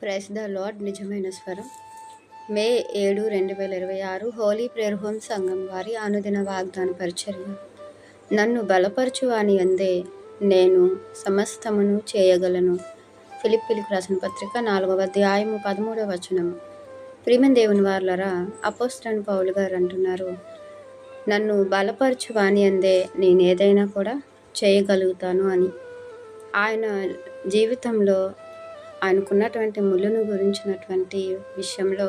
Praise the lord. నిజమైన స్వరం. మే 7, 2026 Holi prayer home సంఘం వారి అనుదిన వాగ్దాన పరిచర్య. నన్ను బలపరచు అని అందే నేను సమస్తమును చేయగలను. ఫిలిప్పీలకు రాసిన పత్రిక 4వ అధ్యాయము 13వ వచనము. ప్రియమైన దేవుని వారలారా, అపోస్తలుడైన పౌలు గారు అంటున్నారు, నన్ను బలపరచు అని అందే నేను ఏదైనా కూడా చేయగలుగుతాను అని. ఆయన జీవితంలో ఆయనకున్నటువంటి ముళ్ళను గురించినటువంటి విషయంలో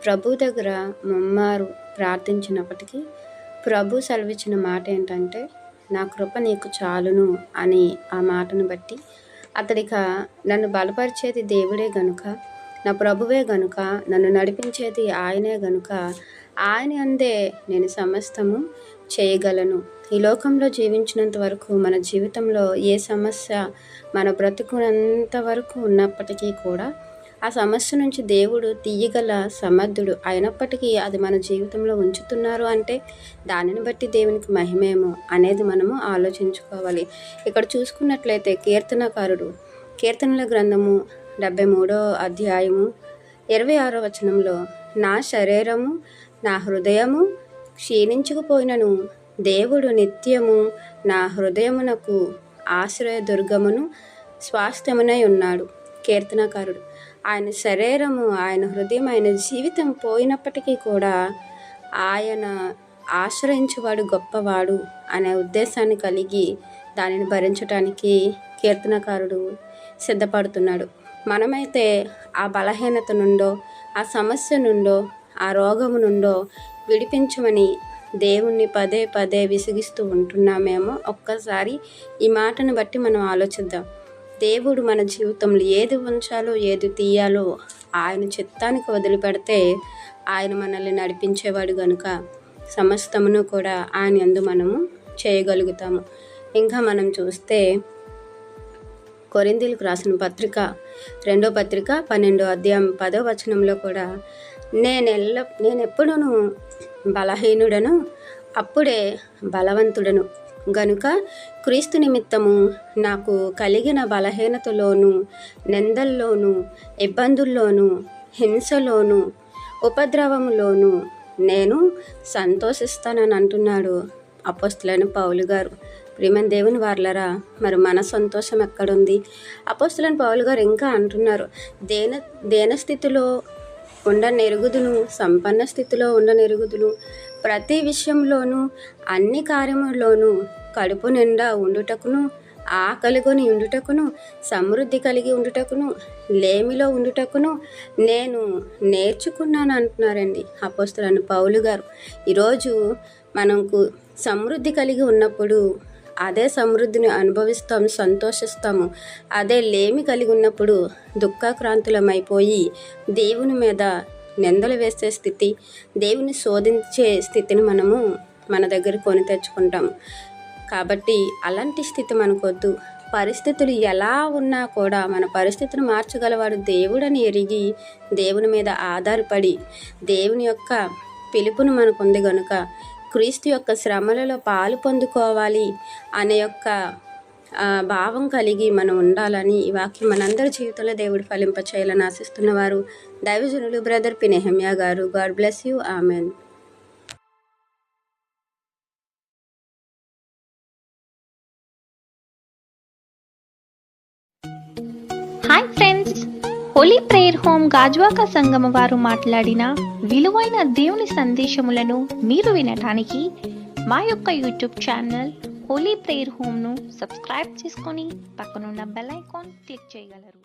ప్రభు దగ్గర ముమ్మారు ప్రార్థించినప్పటికీ ప్రభు సెలవిచ్చిన మాట ఏంటంటే, నా కృప నీకు చాలును అని. ఆ మాటను బట్టి అతడిక నన్ను బలపరిచేది దేవుడే గనుక, నా ప్రభువే గనుక, నన్ను నడిపించేది ఆయనే గనుక ఆయన అందే నేను సమస్తము చేయగలను. ఈ లోకంలో జీవించినంత వరకు మన జీవితంలో ఏ సమస్య మన బ్రతుకునంత వరకు ఉన్నప్పటికీ కూడా ఆ సమస్య నుంచి దేవుడు తీయగల సమర్థుడు అయినప్పటికీ అది మన జీవితంలో ఉంచుతున్నారు అంటే దానిని బట్టి దేవునికి మహిమేమో అనేది మనము ఆలోచించుకోవాలి. ఇక్కడ చూసుకున్నట్లయితే కీర్తనకారుడు కీర్తనల గ్రంథము 73వ అధ్యాయము 26వ వచనంలో, నా శరీరము నా హృదయము క్షీణించుకుపోయినను దేవుడు నిత్యము నా హృదయమునకు ఆశ్రయదుర్గమును స్వాస్థ్యమునై ఉన్నాడు. కీర్తనకారుడు ఆయన శరీరము, ఆయన హృదయం, ఆయన జీవితం పోయినప్పటికీ కూడా ఆయన ఆశ్రయించేవాడు గొప్పవాడు అనే ఉద్దేశాన్ని కలిగి దానిని భరించడానికి కీర్తనకారుడు సిద్ధపడుతున్నాడు. మనమైతే ఆ బలహీనత నుండో, ఆ సమస్య నుండో, ఆ రోగము నుండో విడిపించమని దేవుణ్ణి పదే పదే విసిగిస్తూ ఉంటున్నామేమో. ఒక్కసారి ఈ మాటను బట్టి మనం ఆలోచిద్దాం. దేవుడు మన జీవితంలో ఏది ఉంచాలో ఏది తీయాలో ఆయన చిత్తానికి వదిలిపెడితే ఆయన మనల్ని నడిపించేవాడు కనుక సమస్తమును కూడా ఆయన యందు మనము చేయగలుగుతాము. ఇంకా మనం చూస్తే కొరింథీయులకు రాసిన పత్రిక 2వ పత్రిక 12వ అధ్యాయం 10వ వచనంలో కూడా, నేనెప్పుడూ బలహీనుడను అప్పుడే బలవంతుడను గనుక క్రీస్తు నిమిత్తము నాకు కలిగిన బలహీనతలోను, నిందల్లోను, ఇబ్బందుల్లోను, హింసలోను, ఉపద్రవములోను నేను సంతోషిస్తానని అంటున్నాడు అపోస్తలుడైన పౌలు గారు. ప్రియమైన దేవుని వారలారా, మరి మన సంతోషం ఎక్కడుంది? అపోస్తలుడైన పౌలు గారు ఇంకా అంటున్నారు, దేన స్థితిలో ఉండనెరుగుదును, సంపన్న స్థితిలో ఉండనెరుగుదును, ప్రతి విషయంలోనూ అన్ని కార్యముల్లోనూ కడుపు నిండా ఉండుటకును, ఆకలిగొని ఉండుటకును, సమృద్ధి కలిగి ఉండుటకును, లేమిలో ఉండుటకును నేను నేర్చుకున్నాను అంటున్నారండి అపోస్తలుడైన పౌలు గారు. ఈరోజు మనకు సమృద్ధి కలిగి ఉన్నప్పుడు అదే సమృద్ధిని అనుభవిస్తాము, సంతోషిస్తాము. అదే లేమి కలిగి ఉన్నప్పుడు దుఃఖాక్రాంతులమైపోయి దేవుని మీద నిందలు వేసే స్థితి, దేవుని శోధించే స్థితిని మనము మన దగ్గర కొని తెచ్చుకుంటాము. కాబట్టి అలాంటి స్థితి మనకొద్దు. పరిస్థితులు ఎలా ఉన్నా కూడా మన పరిస్థితిని మార్చగలవాడు దేవుడని ఎరిగి దేవుని మీద ఆధారపడి దేవుని యొక్క పిలుపును మనకుంది గనుక క్రీస్తు యొక్క శ్రమలలో పాలు పొందుకోవాలి అనే యొక్క భావం కలిగి మనం ఉండాలని ఈ వాక్యం మనందరి జీవితంలో దేవుడు ఫలింపచేయాలని ఆశిస్తున్నవారు దైవజనులు బ్రదర్ పి. నెహెమ్యా గారు. God bless you. Amen. Hi friends, holy prayer home Gajuwaka సంగమ వారు మాట్లాడిన విలువైన దేవుని సందేశములను మీరు వినటానికి మా యొక్క యూట్యూబ్ ఛానల్ హోలీ ప్రేయర్ హోమ్ను సబ్స్క్రైబ్ చేసుకొని పక్కనున్న బెల్ ఐకాన్ క్లిక్ చేయగలరు.